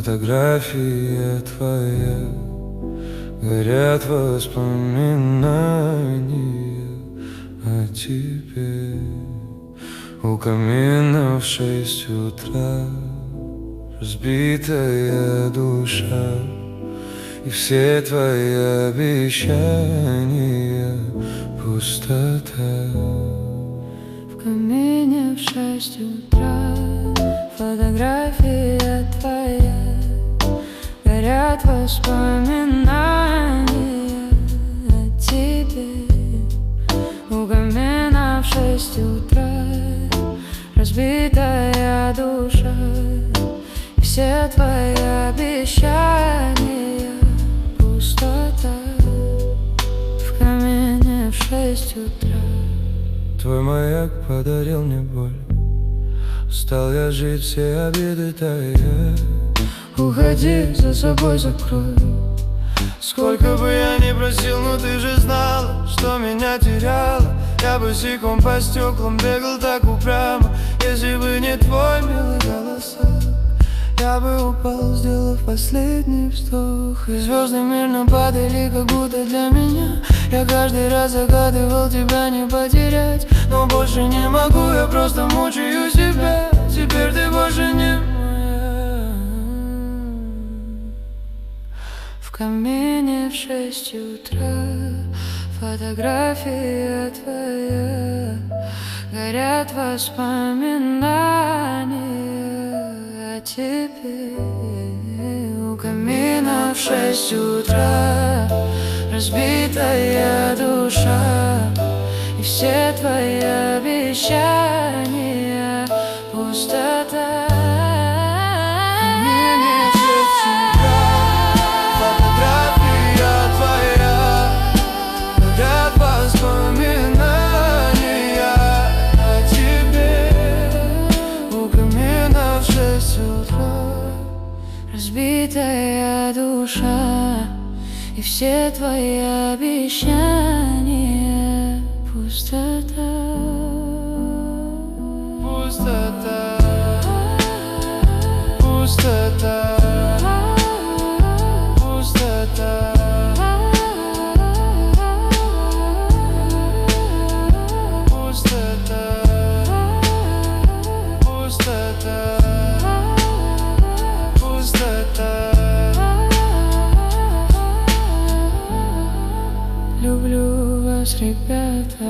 Фотография твоя, горят воспоминания о тебе. У камина в 6 утра разбитая душа, и все твои обещания пустота. В камине в 6 утра фотография твоя, горят воспоминания о тебе. У камина в 6 утра разбитая душа, и все твои обещания пустота. В камине в 6 утра. Твой маяк подарил мне боль, стал я жить, все обиды тая. Уходи, за собой закрой. Сколько бы я ни просил, но ты же знала, что меня теряла. Я босиком по стеклам бегал так упрямо. Если бы не твой милый голосок, я бы упал, сделав последний вздох. И звезды мирно падали, как будто для меня. Я каждый раз загадывал тебя не потерять, но больше не могу, я просто мучаю себя. Теперь ты больше не моя. В камине в 6 утра фотография твоя, горят воспоминания о тебе. У камина в 6 утра разбитая душа, и все твои обещания пустота. Разбитая душа, и все твои обещания пустота. Пустота, пустота, пустота. Люблю вас, ребята.